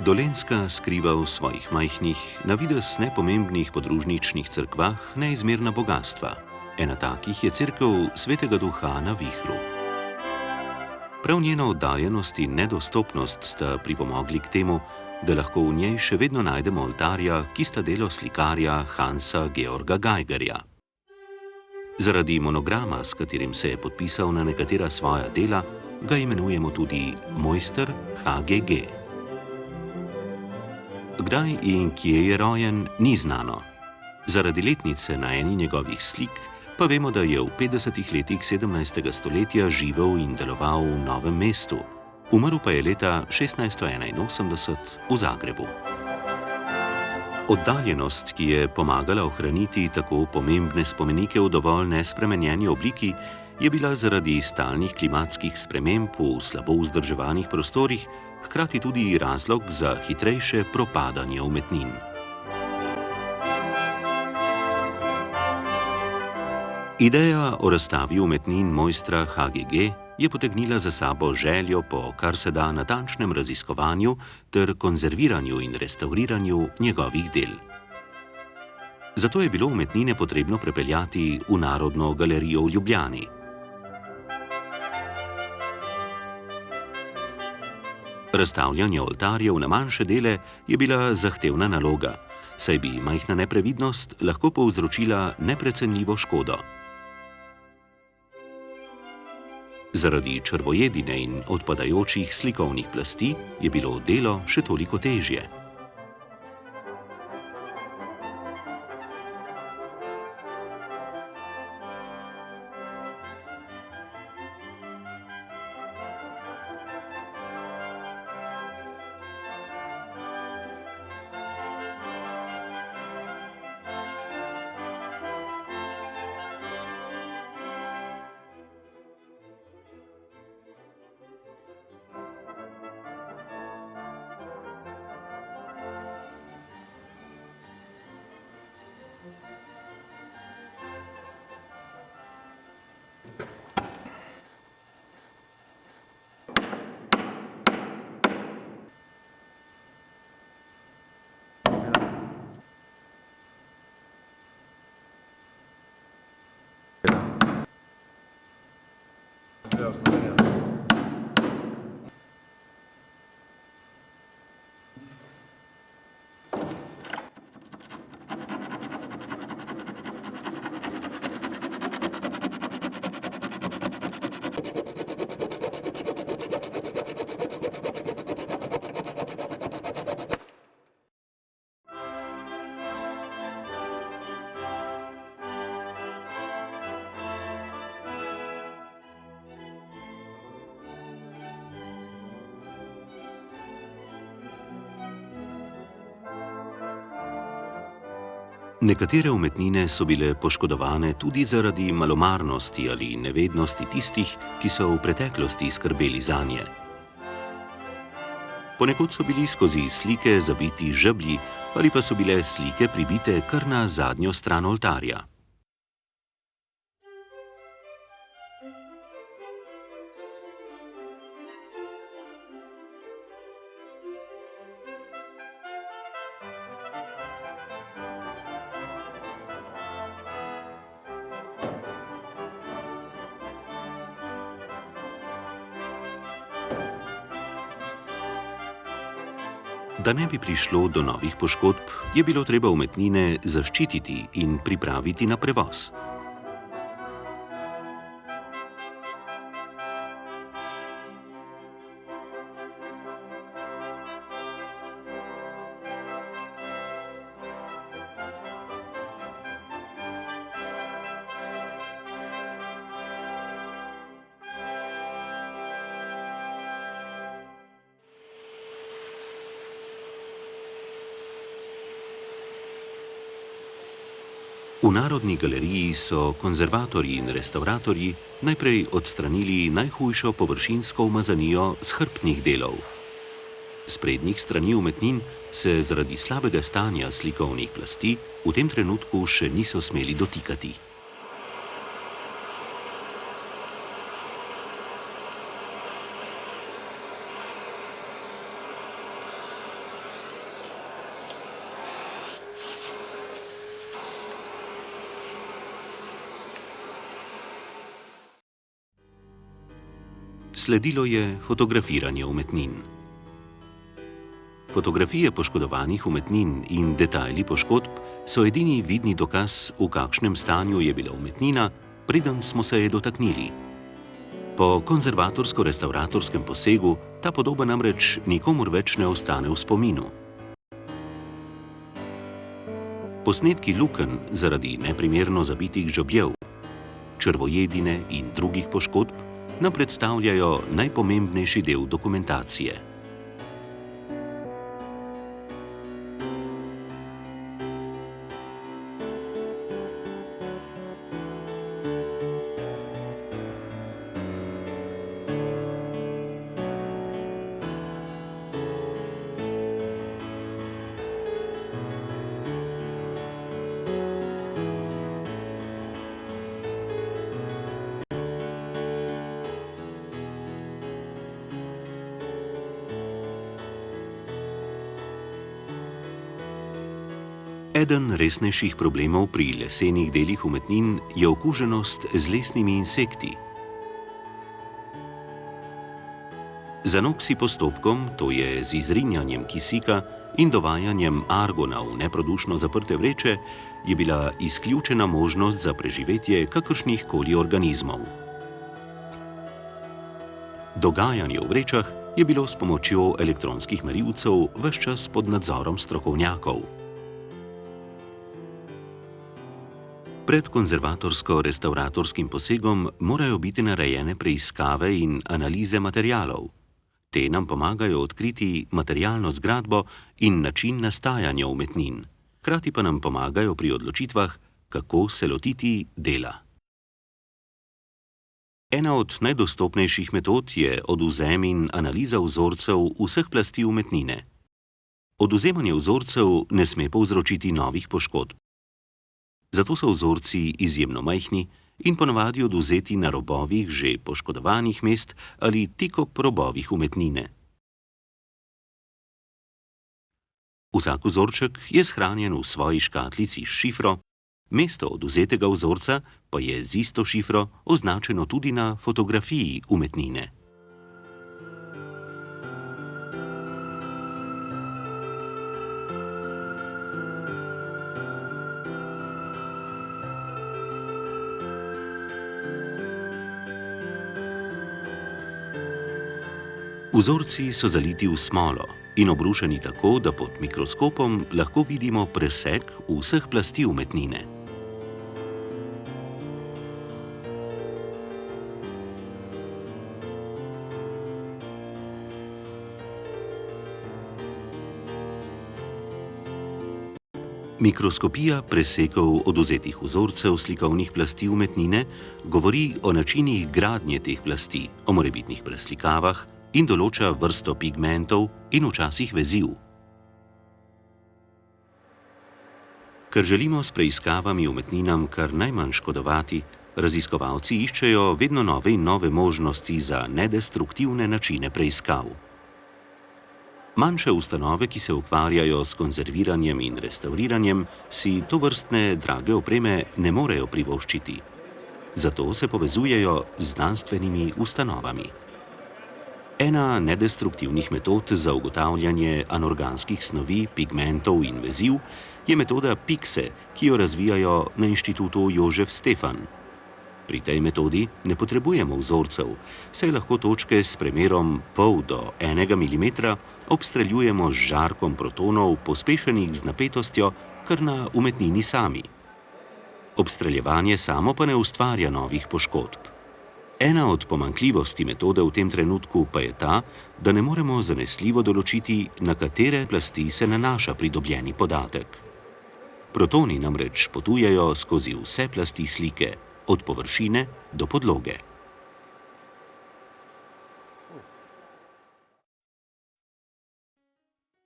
Dolenjska skriva v svojih majhnih, na videz nepomembnih podružničnih cerkvah neizmerna bogatstva. Ena takih je cerkev Svetega Duha na Vihru. Prav njena oddaljenost in nedostopnost sta pripomogli k temu, da lahko v njej še vedno najdemo oltarja, ki sta delo slikarja Hansa Georga Geigerja. Zaradi monograma, s katerim se je podpisal na nekatera svoja dela, ga imenujemo tudi Mojster HGG. Kdaj in kje je rojen, ni znano. Zaradi letnice na eni njegovih slik pa vemo, da je v 50. letih 17. stoletja živel in deloval v Novem mestu. Umrl pa je leta 1681 v Zagrebu. Oddaljenost, ki je pomagala ohraniti tako pomembne spomenike v dovolj nespremenjeni obliki, je bila zaradi stalnih klimatskih sprememb v slabo vzdrževanih prostorih hkrati tudi razlog za hitrejše propadanje umetnin. Ideja o razstavi umetnin mojstra HGG je potegnila za sabo željo po kar se da natančnem raziskovanju ter konzerviranju in restavriranju njegovih del. Zato je bilo umetnine potrebno prepeljati v Narodno galerijo v Ljubljani. Razstavljanje oltarjev na manjše dele je bila zahtevna naloga, saj bi majhna neprevidnost lahko povzročila neprecenljivo škodo. Zaradi črvojedine in odpadajočih slikovnih plasti je bilo delo še toliko težje. Nekatere umetnine so bile poškodovane tudi zaradi malomarnosti ali nevednosti tistih, ki so v preteklosti skrbeli zanje. Ponekod so bili skozi slike zabiti žeblji ali pa so bile slike pribite kar na zadnjo stran oltarja. Da ne bi prišlo do novih poškodb, je bilo treba umetnine zaščititi in pripraviti na prevoz. V Narodni galeriji so konzervatorji in restavratorji najprej odstranili najhujšo površinsko umazanijo s hrbtnih delov. Sprednjih strani umetnin se zaradi slabega stanja slikovnih plasti v tem trenutku še niso smeli dotikati. Sledilo je fotografiranje umetnin. Fotografije poškodovanih umetnin in detajli poškodb so edini vidni dokaz, v kakšnem stanju je bila umetnina, preden smo se je dotaknili. Po konzervatorsko-restavratorskem posegu ta podoba namreč nikomur več ne ostane v spominu. Posnetki lukenj zaradi neprimerno zabitih žobljev, črvojedine in drugih poškodb nam predstavljajo najpomembnejši del dokumentacije. Eden resnejših problemov pri lesenih delih umetnin je okuženost z lesnimi insekti. Z anoksi postopkom, to je z izrinjanjem kisika in dovajanjem argona v neprodušno zaprte vreče, je bila izključena možnost za preživetje kakršnih koli organizmov. Dogajanje v vrečah je bilo s pomočjo elektronskih merilcev ves čas pod nadzorom strokovnjakov. Pred konzervatorsko-restavratorskim posegom morajo biti narejene preiskave in analize materialov. Te nam pomagajo odkriti materialno zgradbo in način nastajanja umetnin. Hkrati pa nam pomagajo pri odločitvah, kako se lotiti dela. Ena od najdostopnejših metod je odvzem in analiza vzorcev vseh plasti umetnine. Odvzemanje vzorcev ne sme povzročiti novih poškodb. Zato so vzorci izjemno majhni in ponavadi odvzeti na robovih že poškodovanih mest ali tik ob robovih umetnine. Vsak vzorček je shranjen v svoji škatlici s šifro, mesto odvzetega vzorca pa je z isto šifro označeno tudi na fotografiji umetnine. Vzorci so zaliti v smolo in obrušeni tako, da pod mikroskopom lahko vidimo presek vseh plasti umetnine. Mikroskopija presekov odvzetih vzorcev slikovnih plasti umetnine govori o načinih gradnje teh plasti, o morebitnih preslikavah in določa vrsto pigmentov in včasih veziv. Ker želimo s preiskavami umetninam kar najmanj škodovati, raziskovalci iščejo vedno nove in nove možnosti za nedestruktivne načine preiskav. Manjše ustanove, ki se ukvarjajo s konzerviranjem in restavriranjem, si tovrstne drage opreme ne morejo privoščiti. Zato se povezujejo z znanstvenimi ustanovami. Ena nedestruktivnih metod za ugotavljanje anorganskih snovi, pigmentov in veziv je metoda PIXE, ki jo razvijajo na Inštitutu Jožef Stefan. Pri tej metodi ne potrebujemo vzorcev, saj lahko točke s premerom pol do 1 mm obstreljujemo z žarkom protonov, pospešenih z napetostjo, kar na umetnini sami. Obstreljevanje samo pa ne ustvarja novih poškodb. Ena od pomanjkljivosti metode v tem trenutku pa je ta, da ne moremo zanesljivo določiti, na katere plasti se nanaša pridobljeni podatek. Protoni namreč potujejo skozi vse plasti slike, od površine do podloge.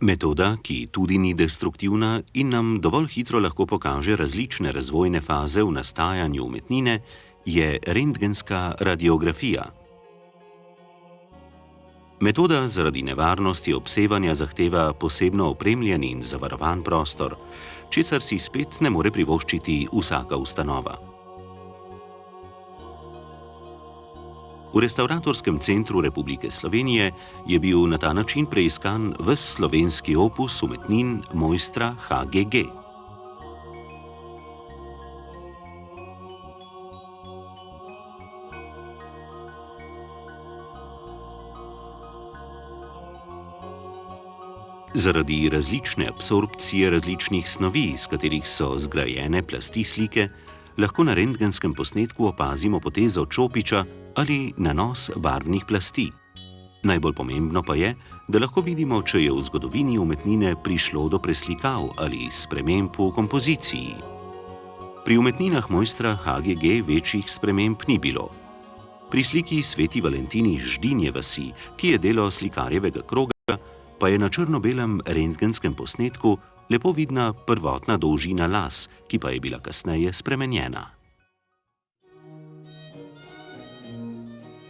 Metoda, ki tudi ni destruktivna in nam dovolj hitro lahko pokaže različne razvojne faze v nastajanju umetnine, je rentgenska radiografija. Metoda zaradi nevarnosti obsevanja zahteva posebno opremljen in zavarovan prostor, česar si spet ne more privoščiti vsaka ustanova. V Restavratorskem centru Republike Slovenije je bil na ta način preiskan ves slovenski opus umetnin mojstra HGG. Zaradi različne absorpcije različnih snovi, iz katerih so zgrajene plasti slike, lahko na rentgenskem posnetku opazimo potezo čopiča ali nanos barvnih plasti. Najbolj pomembno pa je, da lahko vidimo, če je v zgodovini umetnine prišlo do preslikav ali sprememb v kompoziciji. Pri umetninah mojstra HGG večjih sprememb ni bilo. Pri sliki Sveti Valentini iz Ždinje vasi, ki je delo slikarjevega kroga, pa je na črno-belem rentgenskem posnetku lepo vidna prvotna dolžina las, ki pa je bila kasneje spremenjena.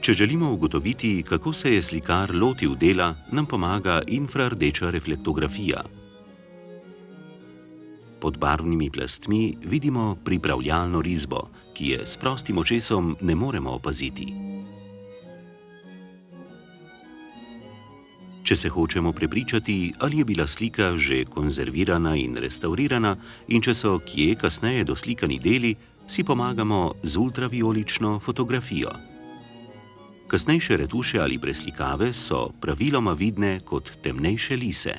Če želimo ugotoviti, kako se je slikar lotil dela, nam pomaga infrardeča reflektografija. Pod barvnimi plastmi vidimo pripravljalno risbo, ki je s prostim očesom ne moremo opaziti. Če se hočemo prepričati, ali je bila slika že konzervirana in restaurirana in če so kje kasneje doslikani deli, si pomagamo z ultravijolično fotografijo. Kasnejše retuše ali preslikave so praviloma vidne kot temnejše lise.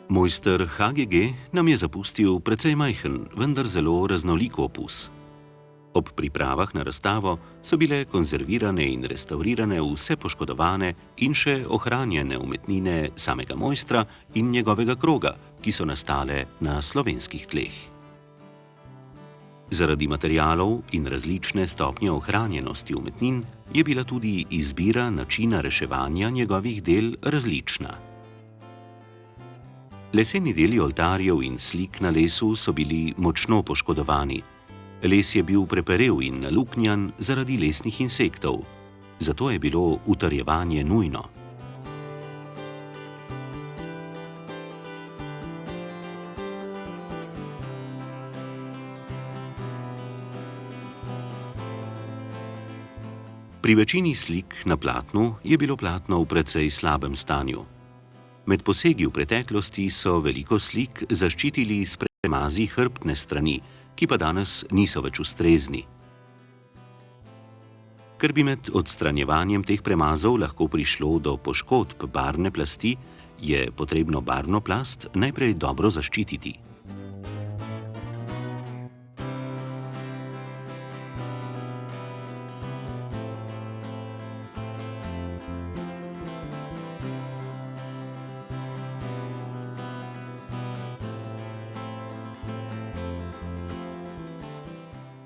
Mojster HGG nam je zapustil precej majhen, vendar zelo raznolik opus. Ob pripravah na razstavo so bile konzervirane in restaurirane vse poškodovane in še ohranjene umetnine samega mojstra in njegovega kroga, ki so nastale na slovenskih tleh. Zaradi materialov in različne stopnje ohranjenosti umetnin je bila tudi izbira načina reševanja njegovih del različna. Leseni deli oltarjev in slik na lesu so bili močno poškodovani. Les je bil preperev in naluknjan zaradi lesnih insektov, zato je bilo utrjevanje nujno. Pri večini slik na platnu je bilo platno v precej slabem stanju. Med posegi v preteklosti so veliko slik zaščitili s premazi hrbtne strani, ki pa danes niso več ustrezni. Ker bi med odstranjevanjem teh premazov lahko prišlo do poškodb barvne plasti, je potrebno barvno plast najprej dobro zaščititi.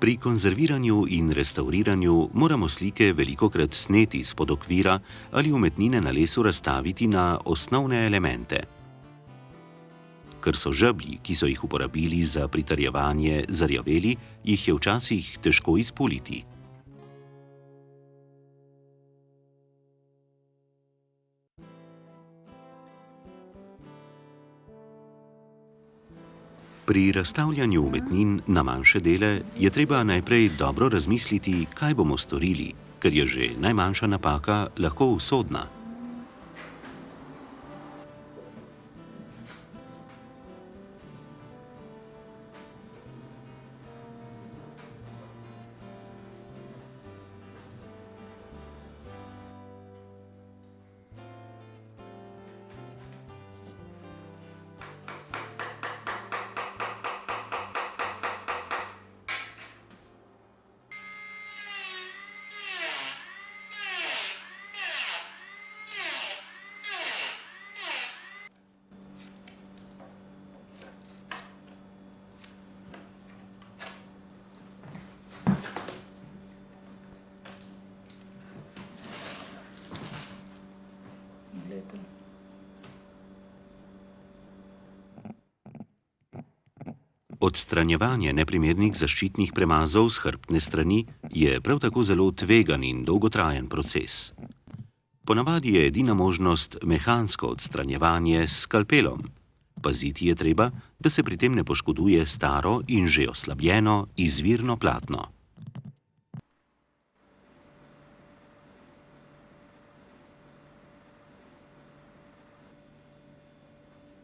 Pri konzerviranju in restauriranju moramo slike velikokrat sneti spod okvira ali umetnine na lesu razstaviti na osnovne elemente. Ker so žeblji, ki so jih uporabili za pritrjevanje, zarjaveli, jih je včasih težko izpuliti. Pri razstavljanju umetnin na manjše dele je treba najprej dobro razmisliti, kaj bomo storili, ker je že najmanjša napaka lahko usodna. Odstranjevanje neprimernih zaščitnih premazov s hrbtne strani je prav tako zelo tvegan in dolgotrajen proces. Ponavadi je edina možnost mehansko odstranjevanje s skalpelom. Paziti je treba, da se pri tem ne poškoduje staro in že oslabljeno izvirno platno.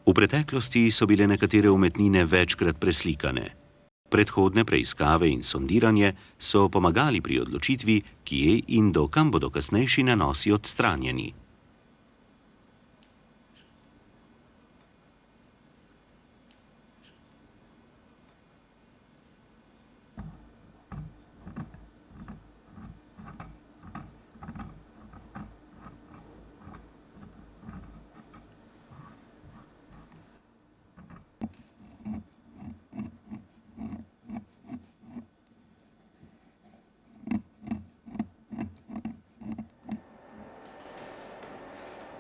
V preteklosti so bile nekatere umetnine večkrat preslikane. Predhodne preiskave in sondiranje so pomagali pri odločitvi, kje in do kam bodo kasnejši nanosi odstranjeni.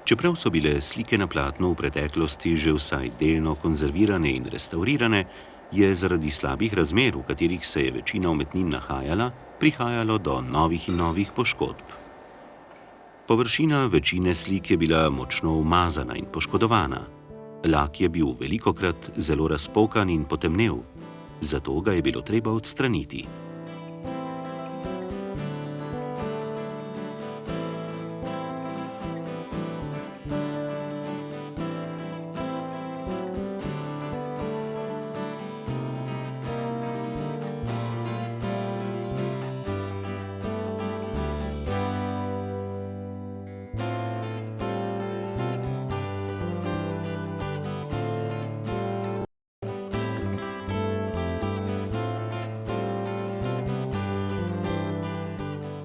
Čeprav so bile slike na platnu v preteklosti že vsaj delno konzervirane in restavrirane, je zaradi slabih razmer, v katerih se je večina umetnin nahajala, prihajalo do novih in novih poškodb. Površina večine slik je bila močno umazana in poškodovana. Lak je bil velikokrat zelo razpokan in potemnel, zato ga je bilo treba odstraniti.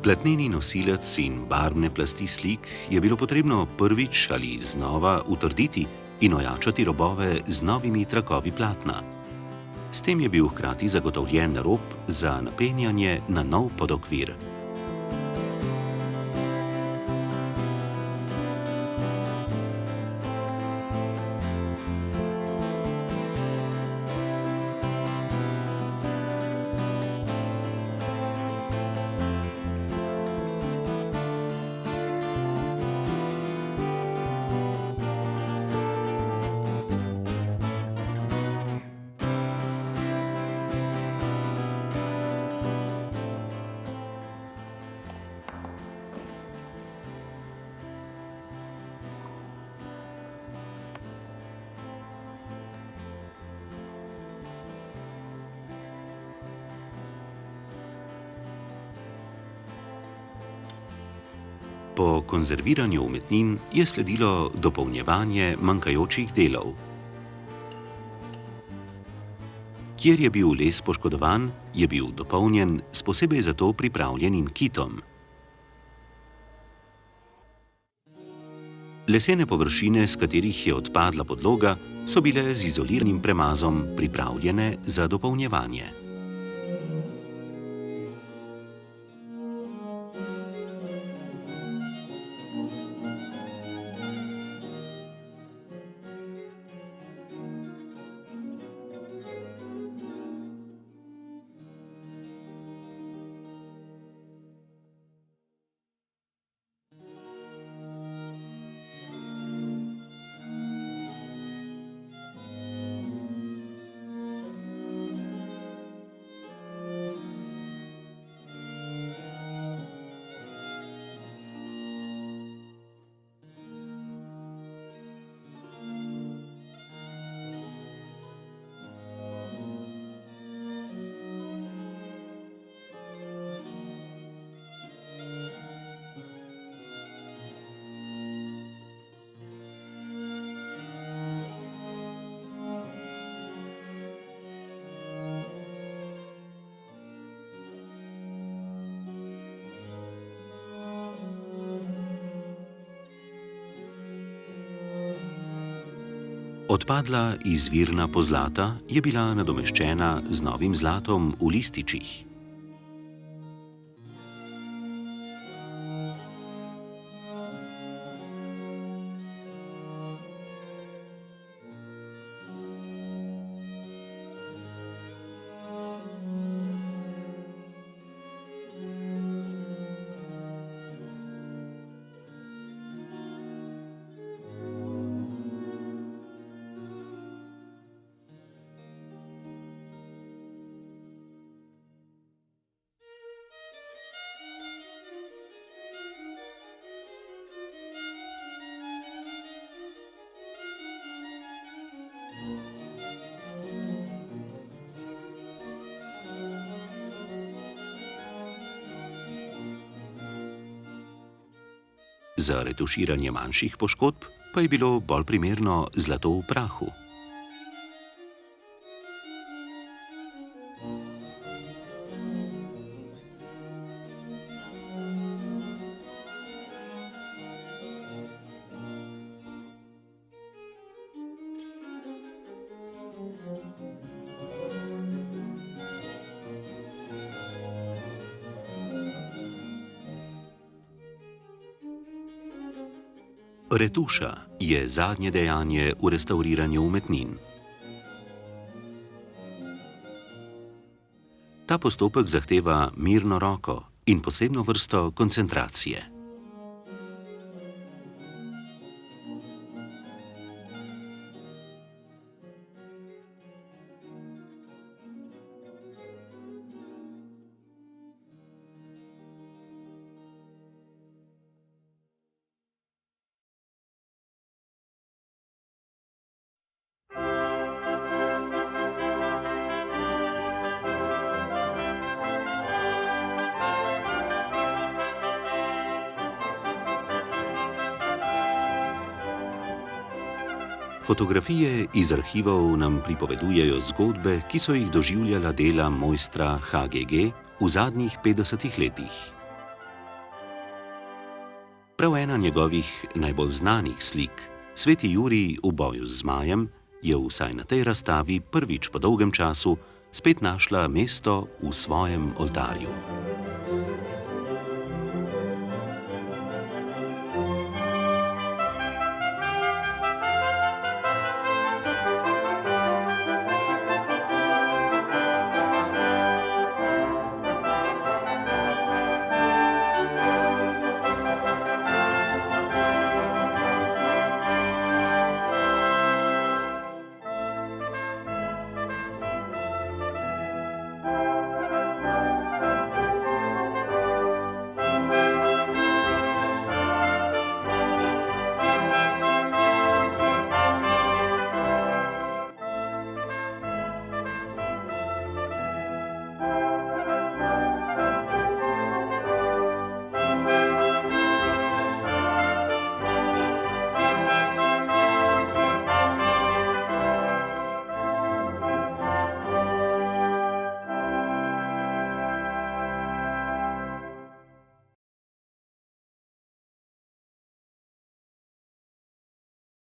Platneni nosilec in barvne plasti slik je bilo potrebno prvič ali znova utrditi in ojačati robove z novimi trakovi platna. S tem je bil hkrati zagotovljen rob za napenjanje na nov podokvir. Po konzerviranju umetnin je sledilo dopolnjevanje manjkajočih delov. Kjer je bil les poškodovan, je bil dopolnjen s posebej za to pripravljenim kitom. Lesene površine, s katerih je odpadla podloga, so bile z izoliranim premazom pripravljene za dopolnjevanje. Odpadla izvirna pozlata je bila nadomeščena z novim zlatom v lističih. za retuširanje manjših poškodb pa je bilo bolj primerno zlato v prahu. Retuša je zadnje dejanje v restavriranju umetnin. Ta postopek zahteva mirno roko in posebno vrsto koncentracije. Fotografije iz arhivov nam pripovedujejo zgodbe, ki so jih doživljala dela mojstra HGG v zadnjih 50 letih. Prav ena njegovih najbolj znanih slik, Sveti Jurij v boju z zmajem, je vsaj na tej razstavi prvič po dolgem času spet našla mesto v svojem oltarju.